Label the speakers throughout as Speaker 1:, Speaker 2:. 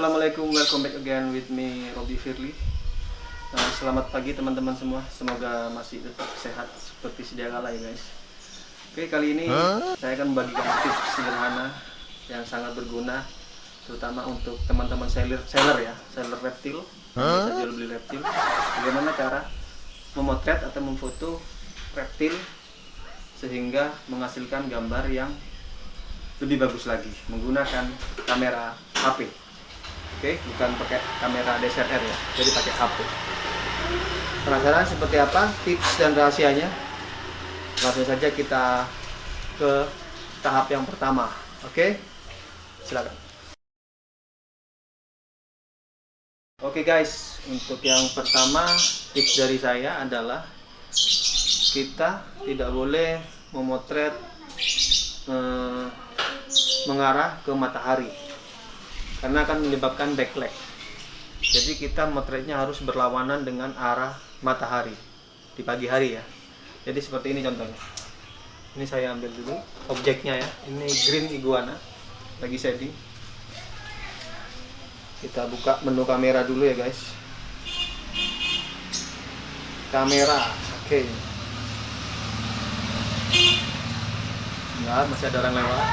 Speaker 1: Assalamualaikum, welcome back again with me, Robby Firly. Selamat pagi teman-teman semua, semoga masih tetap sehat seperti sedia kala ya guys. Oke, kali ini saya akan membagikan tips sederhana yang sangat berguna, terutama untuk teman-teman seller reptil, yang bisa jual beli reptil. Bagaimana cara memotret atau memfoto reptil sehingga menghasilkan gambar yang lebih bagus lagi menggunakan kamera HP. Oke, bukan pakai kamera DSLR ya, jadi pakai HP. Penasaran seperti apa tips dan rahasianya? Langsung saja kita ke tahap yang pertama. Oke, silakan. Oke guys, untuk yang pertama tips dari saya adalah kita tidak boleh memotret mengarah ke matahari karena akan menyebabkan backlight. Jadi kita motretnya harus berlawanan dengan arah matahari di pagi hari ya. Jadi seperti ini contohnya. Ini saya ambil dulu objeknya ya. Ini green iguana lagi shading. Kita buka menu kamera dulu ya guys. Kamera, oke. Nah, masih ada orang lewat.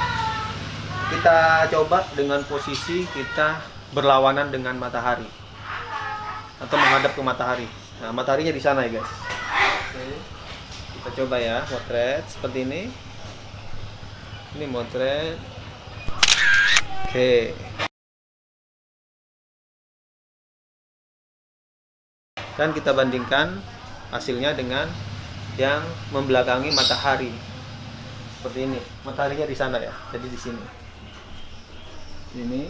Speaker 1: Kita coba dengan posisi kita berlawanan dengan matahari atau menghadap ke matahari. Nah, mataharinya di sana ya guys. Oke. Kita coba ya, motret seperti ini. Ini motret. Oke. Dan kita bandingkan hasilnya dengan yang membelakangi matahari. Seperti ini. Mataharinya di sana ya. Jadi di sini. Ini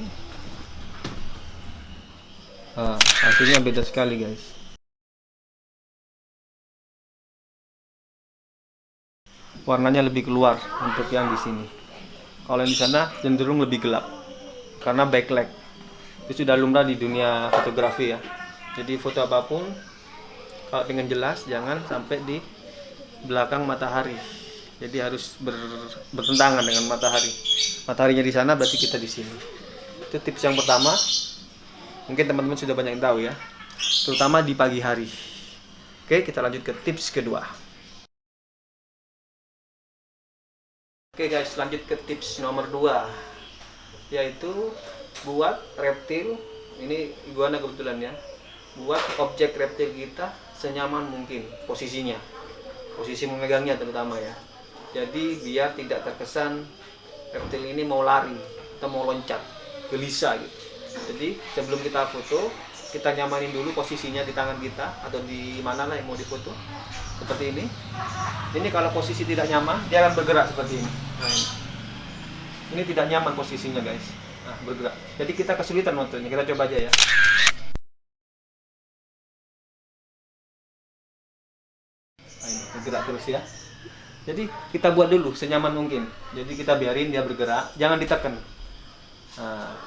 Speaker 1: hasilnya beda sekali guys. Warnanya lebih keluar untuk yang di sini. Kalau yang di sana cenderung lebih gelap karena backlight. Itu sudah lumrah di dunia fotografi ya. Jadi foto apapun kalau pengen jelas jangan sampai di belakang matahari. Jadi harus bertentangan dengan matahari. Mataharinya di sana berarti kita di sini. Itu tips yang pertama. Mungkin teman-teman sudah banyak yang tahu ya. Terutama di pagi hari. Oke, kita lanjut ke tips kedua. Oke guys, lanjut ke tips nomor 2. Yaitu buat reptil, ini iguana kebetulan ya. Buat objek reptil kita senyaman mungkin posisinya. Posisi memegangnya terutama ya. Jadi biar tidak terkesan reptil ini mau lari atau mau loncat, gelisah gitu. Jadi sebelum kita foto, kita nyamanin dulu posisinya di tangan kita atau di mana lah yang mau difoto. Seperti ini. Ini kalau posisi tidak nyaman, dia akan bergerak seperti ini. Nah, ini tidak nyaman posisinya guys. Nah, bergerak. Jadi kita kesulitan motretnya. Kita coba aja ya. Nah, ini bergerak terus ya. Jadi kita buat dulu senyaman mungkin. Jadi kita biarin dia bergerak, jangan ditekan.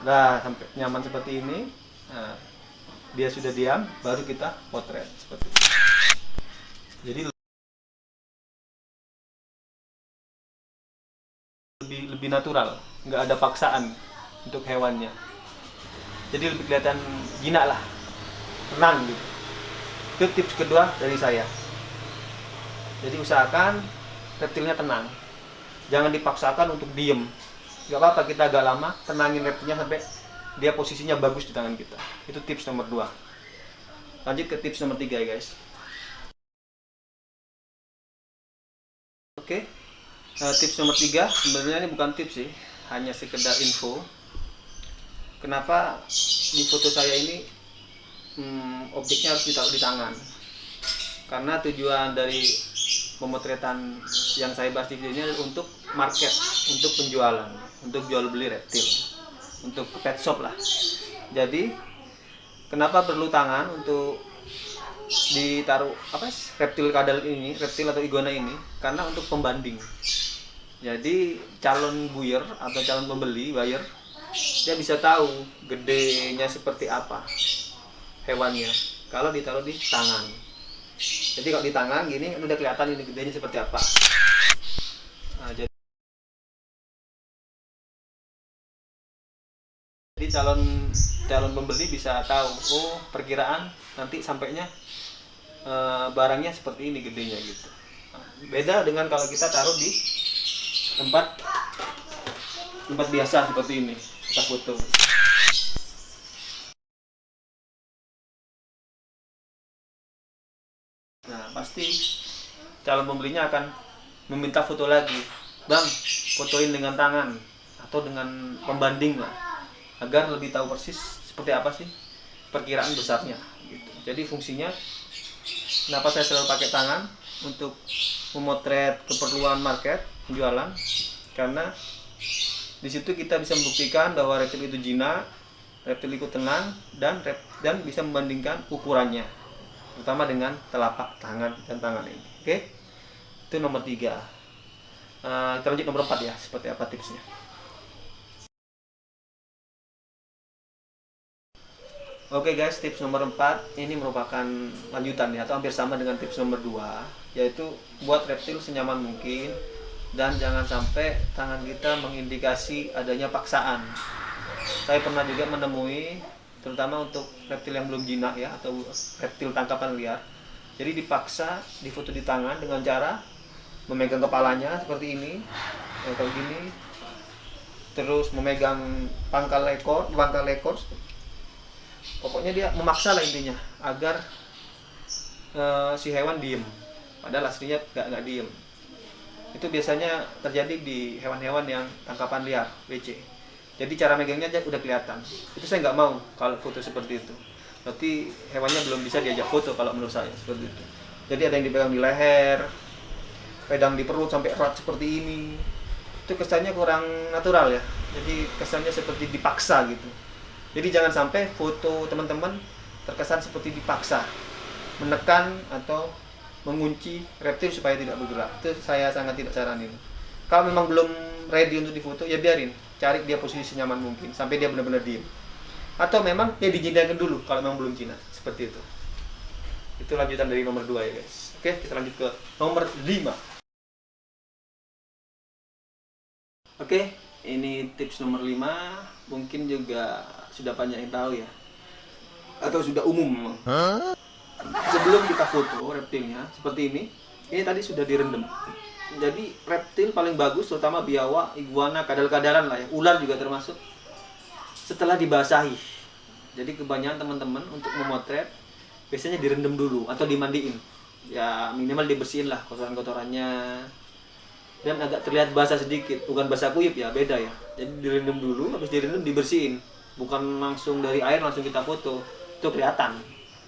Speaker 1: Nah, sampai nyaman seperti ini. Nah, dia sudah diam, baru kita potret seperti ini. Jadi lebih natural, nggak ada paksaan untuk hewannya. Jadi lebih kelihatan jinak lah, tenang gitu. Itu tips kedua dari saya. Jadi usahakan reptilnya tenang, jangan dipaksakan untuk diem. Gak apa-apa kita agak lama, tenangin reptilnya sampai dia posisinya bagus di tangan kita. Itu tips nomor 2. Lanjut ke tips nomor 3 ya guys. Oke, tips nomor 3 sebenarnya ini bukan tips sih, hanya sekedar info. Kenapa di foto saya ini objeknya harus ditaruh di tangan? Karena tujuan dari pemotretan yang saya bahas di video ini adalah untuk market, untuk penjualan, untuk jual beli reptil, untuk pet shop lah. Jadi kenapa perlu tangan untuk ditaruh reptil kadal ini, reptil atau iguana ini? Karena untuk pembanding. Jadi calon buyer atau calon pembeli, buyer, dia bisa tahu gedenya seperti apa hewannya kalau ditaruh di tangan. Jadi kalau di tangan gini udah kelihatan ini gedenya seperti apa. Nah, jadi calon pembeli bisa tahu, oh perkiraan nanti sampainya barangnya seperti ini gedenya gitu. Beda dengan kalau kita taruh di tempat biasa seperti ini, kita foto. Nah, pasti calon pembelinya akan meminta foto lagi. Bang, fotoin dengan tangan atau dengan pembanding lah, agar lebih tahu persis seperti apa sih perkiraan besarnya gitu. Jadi fungsinya kenapa saya selalu pakai tangan untuk memotret keperluan market penjualan, karena di situ kita bisa membuktikan bahwa reptil itu jinak, reptil itu tenang, dan bisa membandingkan ukurannya, terutama dengan telapak tangan dan tangan ini. Oke, itu nomor 3. Kita lanjut nomor 4 ya, seperti apa tipsnya. Oke guys, tips nomor 4 ini merupakan lanjutan ya, atau hampir sama dengan tips nomor 2, yaitu buat reptil senyaman mungkin dan jangan sampai tangan kita mengindikasi adanya paksaan. Saya pernah juga menemui, terutama untuk reptil yang belum jinak ya, atau reptil tangkapan liar, jadi dipaksa difoto di tangan dengan cara memegang kepalanya seperti ini, kayak gini, terus memegang pangkal ekor, pokoknya dia memaksa lah intinya agar si hewan diem, padahal aslinya nggak diem. Itu biasanya terjadi di hewan-hewan yang tangkapan liar, WC. Jadi cara megangnya aja udah kelihatan. Itu saya nggak mau kalau foto seperti itu. Berarti hewannya belum bisa diajak foto kalau menurut saya seperti itu. Jadi ada yang dipegang di leher, pedang di perut sampai erat seperti ini. Itu kesannya kurang natural ya. Jadi kesannya seperti dipaksa gitu. Jadi jangan sampai foto teman-teman terkesan seperti dipaksa, menekan atau mengunci reptil supaya tidak bergerak. Itu saya sangat tidak saranin. Kalau memang belum ready untuk difoto, ya biarin, cari dia posisi senyaman mungkin sampai dia benar-benar diem. Atau memang ya dijinakkan dulu kalau memang belum jinak, seperti itu. Itu lanjutan dari nomor 2 ya guys. Oke, kita lanjut ke nomor 5. Oke, ini tips nomor 5, mungkin juga sudah banyak yang tahu ya, atau sudah umum memang. Sebelum kita foto reptilnya seperti ini tadi sudah direndam. Jadi reptil paling bagus, terutama biawak, iguana, kadal-kadalan lah ya, ular juga termasuk, setelah dibasahi. Jadi kebanyakan teman-teman untuk memotret biasanya direndam dulu atau dimandiin. Ya minimal dibersihin lah kotoran-kotorannya, dan agak terlihat basah sedikit, bukan basah kuyup ya, beda ya. Jadi direndam dulu, habis direndam dibersihin, bukan langsung dari air langsung kita foto, itu kelihatan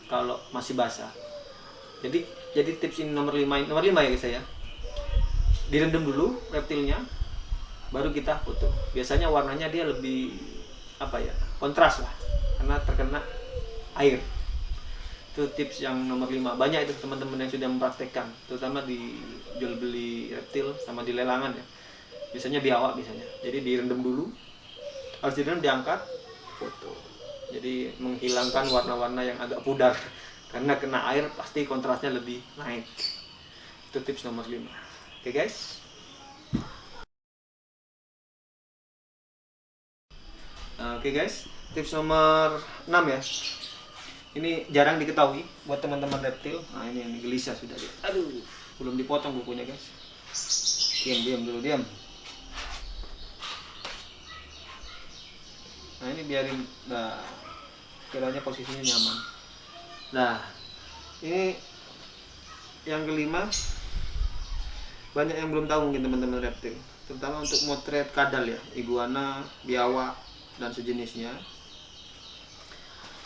Speaker 1: kalau masih basah. Jadi tips ini nomor 5 ya guys ya. Direndam dulu reptilnya, baru kita foto. Biasanya warnanya dia lebih kontras lah, karena terkena air. Itu tips yang nomor 5. Banyak itu teman-teman yang sudah mempraktekkan, terutama di jual beli reptil sama di lelangan ya. Biasanya biawak biasanya. Jadi direndam dulu, harus direndam, diangkat, foto. Jadi menghilangkan warna-warna yang agak pudar, karena kena air pasti kontrasnya lebih naik. Itu tips nomor 5. Oke guys. Oke guys, tips nomor 6 ya. Ini jarang diketahui buat teman-teman reptil. Nah ini gelisah sudah dia. Aduh, belum dipotong bukunya guys. Diam dulu. Nah ini biarin, nah kiranya posisinya nyaman. Nah ini yang kelima, banyak yang belum tahu mungkin teman-teman reptil, terutama untuk motret kadal ya, iguana, biawak dan sejenisnya.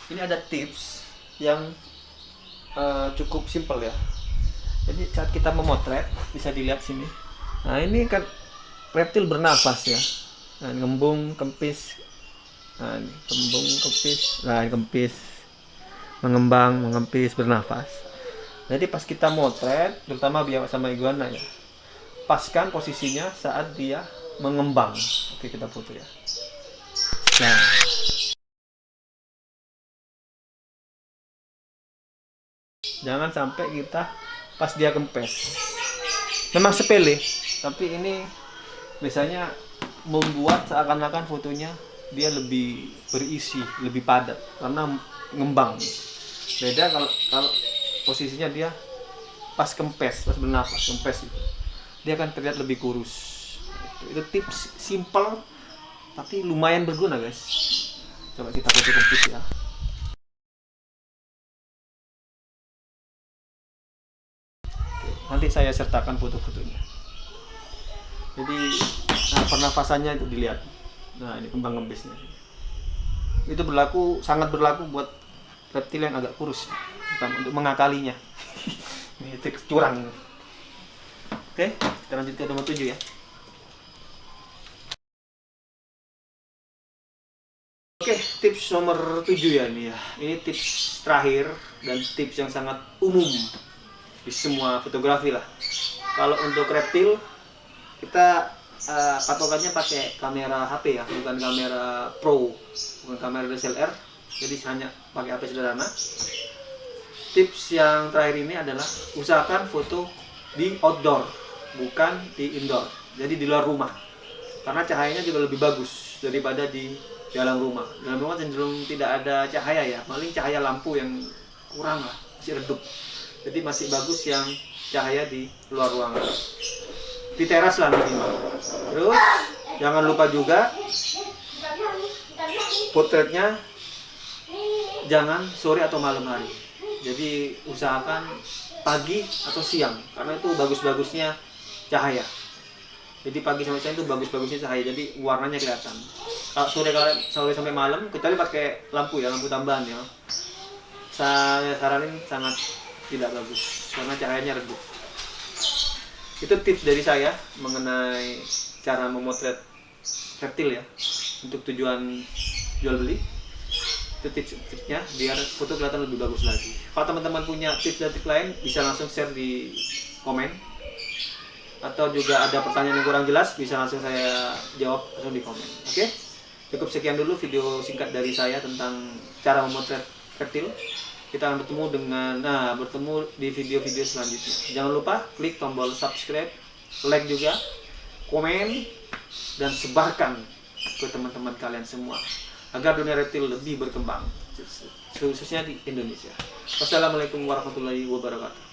Speaker 1: Ini ada tips yang cukup simpel ya. Jadi saat kita memotret, bisa dilihat sini. Nah ini kan reptil bernafas ya. Nah, ngembung, kempis. Nah ini kembung, kempis. Nah ini kempis, mengembang, mengempis, bernafas. Jadi pas kita motret, terutama biawak sama iguana ya, paskan posisinya saat dia mengembang. Oke, kita foto ya. Nah jangan sampai kita pas dia kempes. Memang sepele, tapi ini biasanya membuat seakan-akan fotonya dia lebih berisi, lebih padat karena ngembang. Beda kalau posisinya dia pas kempes, pas bernafas kempes itu, dia akan terlihat lebih kurus. Itu tips simple tapi lumayan berguna guys. Coba kita foto kempes ya. Nanti saya sertakan foto-fotonya. Jadi pernafasannya itu dilihat. Nah ini kembang kempisnya. Itu sangat berlaku buat reptil yang agak kurus, untuk mengakalinya. Ini trik curang. Oke, kita lanjut ke nomor 7 ya. Oke, tips nomor 7 ya ini ya. Ini tips terakhir dan tips yang sangat umum di semua fotografi lah. Kalau untuk reptil kita patokannya pakai kamera HP ya, bukan kamera pro, bukan kamera DSLR. Jadi hanya pakai HP sederhana. Tips yang terakhir ini adalah usahakan foto di outdoor, bukan di indoor. Jadi di luar rumah. Karena cahayanya juga lebih bagus daripada di dalam rumah. Dalam rumah cenderung tidak ada cahaya ya, paling cahaya lampu yang kurang lah, masih redup. Jadi masih bagus yang cahaya di luar ruangan. Di teras lah minimal. Terus jangan lupa juga potretnya jangan sore atau malam hari. Jadi usahakan pagi atau siang karena itu bagus-bagusnya cahaya. Jadi pagi sampai siang itu bagus-bagusnya cahaya, jadi warnanya kelihatan. Kalau sore sampai malam, kecuali pakai lampu ya, lampu tambahan ya, saya saranin sangat tidak bagus karena cahayanya redup. Itu tips dari saya mengenai cara memotret reptil ya, untuk tujuan jual beli. Itu tips-tipsnya biar foto kelihatan lebih bagus lagi. Kalau teman-teman punya tips dan trik lain bisa langsung share di komen, atau juga ada pertanyaan yang kurang jelas bisa langsung saya jawab langsung di komen. Oke? Cukup sekian dulu video singkat dari saya tentang cara memotret reptil. Kita akan bertemu di video-video selanjutnya. Jangan lupa klik tombol subscribe, like juga, komen, dan sebarkan ke teman-teman kalian semua agar dunia reptil lebih berkembang, khususnya di Indonesia. Wassalamualaikum warahmatullahi wabarakatuh.